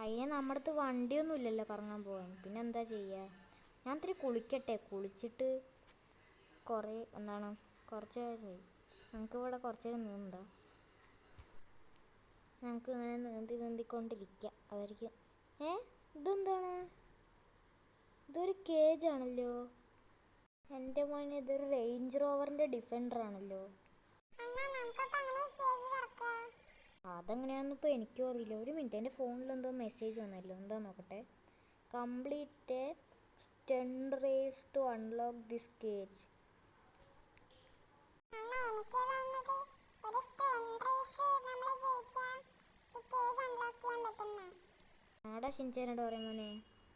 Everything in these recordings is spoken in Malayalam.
അതിന് നമ്മുടെ അടുത്ത് വണ്ടിയൊന്നും ഇല്ലല്ലോ കറങ്ങാൻ പോകാൻ. പിന്നെ എന്താ ചെയ്യുക? ഞാൻ ഇത്തിരി കുളിക്കട്ടെ. കുളിച്ചിട്ട് കുറച്ച് നേരമായി. നമുക്കിവിടെ കുറച്ച് നേരം നീന്താം. നമുക്ക് ഇങ്ങനെ നീന്തിക്കൊണ്ടിരിക്കാം. അതായിരിക്കും. ഇതെന്താണ്? ഇതൊരു കേജാണല്ലോ. എൻ്റെ മോനെ, ഇതൊരു റേഞ്ച് റോവറിൻ്റെ ഡിഫൻഡർ ആണല്ലോ. അതെങ്ങനെയാണെന്ന് ഇപ്പോൾ എനിക്കും അറിയില്ല. ഒരു മിനിറ്റ്, എൻ്റെ ഫോണിൽ എന്തോ മെസ്സേജ് വന്നല്ലോ. എന്താ നോക്കട്ടെ. Complete a stunt race to unlock this cage. ആടാ ഷിൻചാനോട് പറയാൻ മോനെ,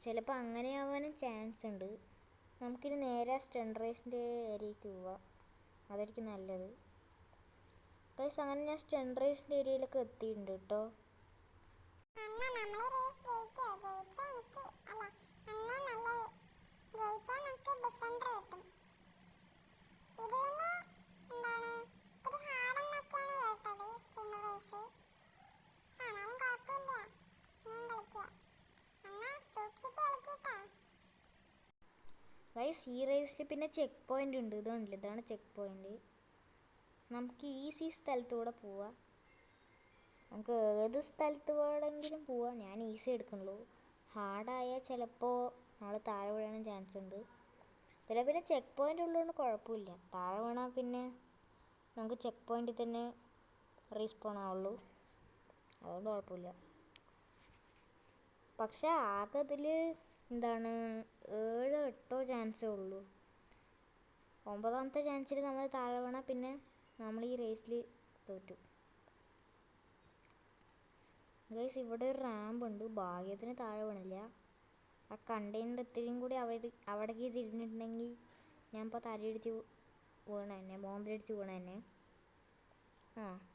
ചിലപ്പോൾ അങ്ങനെ ആവാനും ചാൻസ് ഉണ്ട്. നമുക്കിനി നേരെ സ്റ്റണ്ട് റേസിൻ്റെ ഏരിയയ്ക്ക് പോവാം. അതായിരിക്കും നല്ലത്. ഗൈസ്, അങ്ങനെ ഞാൻ സ്റ്റണ്ട് റേസിൻ്റെ ഏരിയയിലൊക്കെ എത്തിയിട്ടുണ്ട് കേട്ടോ. ഗൈസ്, ഈ റേസിൽ പിന്നെ ചെക്ക് പോയിന്റ് ഉണ്ട്. ഇതാണ് ചെക്ക് പോയിന്റ്. നമുക്ക് ഈസി സ്ഥലത്തൂടെ പോവാം. നമുക്ക് ഏത് സ്ഥലത്ത് വേണമെങ്കിലും പോവാം. ഞാൻ ഈസി എടുക്കണുള്ളൂ. ഹാർഡായാൽ ചിലപ്പോൾ നമ്മൾ താഴെ വീഴാനും ചാൻസ് ഉണ്ട്. ഇതിൽ പിന്നെ ചെക്ക് പോയിന്റ് ഉള്ളതുകൊണ്ട് കുഴപ്പമില്ല. താഴെ വീണാൽ പിന്നെ നമുക്ക് ചെക്ക് പോയിന്റിൽ തന്നെ റീസ്പോൺ ആവുള്ളൂ. അതുകൊണ്ട് കുഴപ്പമില്ല. പക്ഷെ ആകെ ഇതിൽ 7-8 ചാൻസേ ഉള്ളൂ. 9ാമത്തെ ചാൻസിൽ നമ്മൾ താഴെ വീണാൽ പിന്നെ നമ്മൾ ഈ റേസിൽ തോറ്റു. ഗൈസ്, ഇവിടെ ഒരു റാമ്പ് ഉണ്ട്. ഭാഗ്യത്തിന് താഴെ വീണില്ല. ആ കണ്ടെയ്നർ ഇത്തിരിയും കൂടി അവിടേക്ക് തിരിഞ്ഞിട്ടുണ്ടെങ്കിൽ ഞാൻ ഇപ്പോൾ തലയിടിച്ച് വീണതന്നെ, മോന്തിരിടിച്ച് വീണതന്നെ.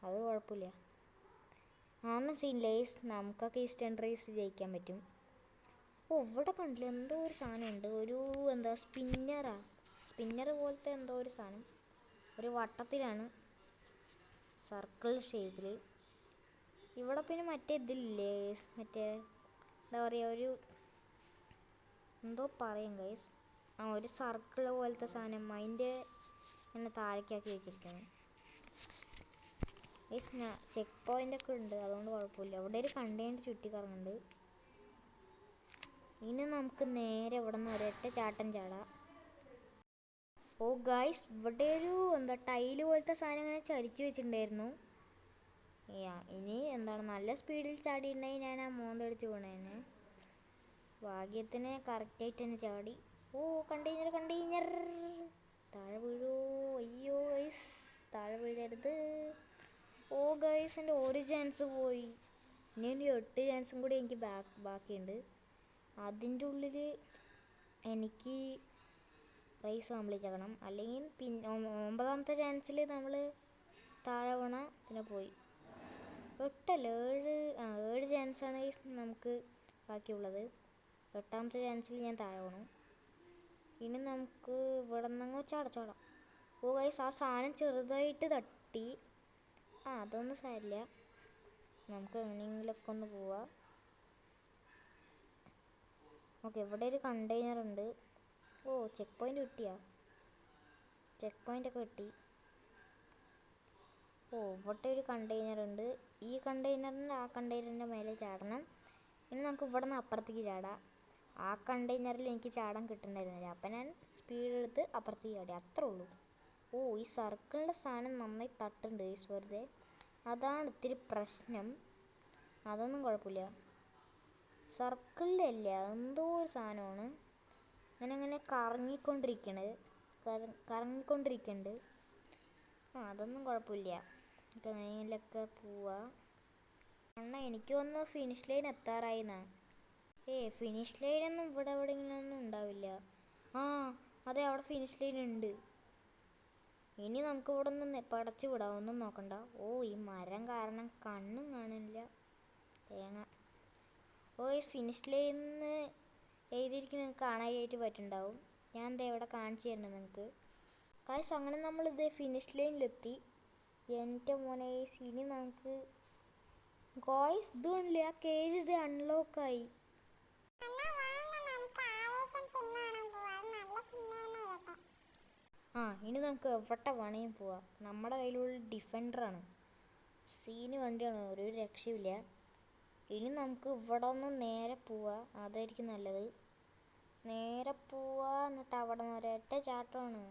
അത് കുഴപ്പമില്ല. ആന്നും സീനില്ല ഗൈസ്. നമുക്കൊക്കെ ഈ സ്റ്റണ്ട് റേസ് ജയിക്കാൻ പറ്റും. ഇവിടെ കണ്ടില്ല, എന്തോ ഒരു സാധനമുണ്ട്. ഒരു സ്പിന്നർ പോലത്തെ എന്തോ ഒരു സാധനം. ഒരു വട്ടത്തിലാണ്, സർക്കിൾ ഷേപ്പിൽ. ഇവിടെ പിന്നെ മറ്റേ ഇതില്ലേ, മറ്റേ എന്താ പറയുക, എന്തോ പറയും ഗൈസ്. ഒരു സർക്കിൾ പോലത്തെ സാധനം അതിൻ്റെ എന്നെ താഴേക്കാക്കി വെച്ചിരിക്കുന്നത്. ഗൈസ്, ചെക്ക് പോയിൻ്റൊക്കെ ഉണ്ട്, അതുകൊണ്ട് കുഴപ്പമില്ല. അവിടെ ഒരു കണ്ടെയ്നർ ചുറ്റിക്കറങ്ങുന്നുണ്ട്. ഇനി നമുക്ക് നേരെ ഇവിടെ നിന്ന് ഒരൊറ്റ ചാട്ടം ചാടാം. ഗൈസ്, ഇവിടെ ഒരു ടൈല് പോലത്തെ സാധനം ഇങ്ങനെ ചരിച്ചു വെച്ചിട്ടുണ്ടായിരുന്നു. ഇനി നല്ല സ്പീഡിൽ ചാടിയിട്ടുണ്ടെങ്കിൽ ഞാൻ ആ മോന്തടിച്ച് വീണേനെ. ഭാഗ്യത്തിന് കറക്റ്റായിട്ട് തന്നെ ചാടി. കണ്ടെയ്നർ താഴെ വീഴൂ. അയ്യോ ഗൈസ്, താഴെ വീഴരുത്. ഗൈസ്, എൻ്റെ ഒരു ചാൻസ് പോയി. ഇനി 8 ചാൻസും കൂടി എനിക്ക് ബാക്കിയുണ്ട്. അതിൻ്റെ ഉള്ളിൽ എനിക്ക് റേസ് കംപ്ലീറ്റ് ആക്കണം. അല്ലെങ്കിൽ 9ാമത്തെ ചാൻസിൽ നമ്മൾ താഴെ വീണ പിന്നെ പോയി. 7 ചാൻസാണ് നമുക്ക് ബാക്കിയുള്ളത്. 8ാമത്തെ ചാൻസിൽ ഞാൻ താഴെ വീണു. ഇനി നമുക്ക് ഇവിടെ നിന്നങ്ങ് ചാടാം. ഗൈസ്, ആ സാധനം ചെറുതായിട്ട് തട്ടി. അതൊന്നും സാരില്ല. നമുക്ക് എങ്ങനെയെങ്കിലുമൊക്കെ ഒന്ന് പോവാം. ഇവിടെ ഒരു കണ്ടെയ്നർ ഉണ്ട്. ചെക്ക് പോയിന്റ് കിട്ടിയാ? ചെക്ക് പോയിൻ്റൊക്കെ കിട്ടി. ഇവിടെ ഒരു കണ്ടെയ്നർ ഉണ്ട്. ഈ കണ്ടെയ്നറിൻ്റെ ആ കണ്ടെയ്നറിൻ്റെ മേലെ ചാടണം. ഇനി നമുക്ക് ഇവിടെ നിന്ന് അപ്പുറത്തേക്ക് ചാടാം. ആ കണ്ടെയ്നറിൽ എനിക്ക് ചാടാൻ കിട്ടുന്നുണ്ടായിരുന്നില്ല. അപ്പം ഞാൻ സ്പീഡ് എടുത്ത് അപ്പുറത്തേക്ക് ചാടി. അത്രേ ഉള്ളൂ. ഈ സർക്കിളിൻ്റെ സാധനം നന്നായി തട്ടുണ്ട് വെറുതെ. അതാണ് ഇത്തിരി പ്രശ്നം. അതൊന്നും കുഴപ്പമില്ല. സർക്കിളിലല്ല, എന്തോ ഒരു സാധനമാണ് അങ്ങനെ കറങ്ങിക്കൊണ്ടിരിക്കുന്നുണ്ട്. അതൊന്നും കുഴപ്പമില്ല. എങ്ങനെയെങ്കിലൊക്കെ പോവാ. എനിക്ക് തോന്നുന്നു ഫിനിഷ് ലൈൻ എത്താറായിന്നാ. ഫിനിഷ് ലൈനൊന്നും ഇവിടെ എവിടെയെങ്കിലൊന്നും ഉണ്ടാവില്ല. അതെ, അവിടെ ഫിനിഷ് ലൈൻ ഉണ്ട്. ഇനി നമുക്ക് ഇവിടെ നിന്ന് പടച്ചു വിടാം. ഒന്നും നോക്കണ്ട. ഈ മരം കാരണം കണ്ണും കാണില്ല. തേങ്ങ. ഫിനിഷ് ലൈനിന്ന് എഴുതിയിരിക്കുന്ന നിങ്ങൾക്ക് കാണാനായിട്ട് പറ്റുന്നുണ്ടാവും. ഞാൻ എന്താ ഇവിടെ കാണിച്ചു തരുന്നത് നിങ്ങൾക്ക്. ഗൈസ്, അങ്ങനെ നമ്മളിത് ഫിനിഷ് ലൈനിലെത്തി. എൻ്റെ മോനെ, ഇനി നമുക്ക് ഗോയ്സ് ഇതുകൊണ്ടില്ല, ആ കേജ് ഇത് അൺലോക്കായി. ആ ഇനി നമുക്ക് എവിടെ വേണമെങ്കിൽ പോവാം. നമ്മുടെ കയ്യിലുള്ള ഡിഫൻഡറാണ്, സീന് വണ്ടിയാണ്, ഒരു രക്ഷയില്ല. ഇനി നമുക്ക് ഇവിടെ നിന്ന് നേരെ പോവാം, അതായിരിക്കും നല്ലത്. നേരെ പോവാ, എന്നിട്ട് അവിടെ നിന്ന് ഒരൊറ്റ ചാട്ടമാണ്.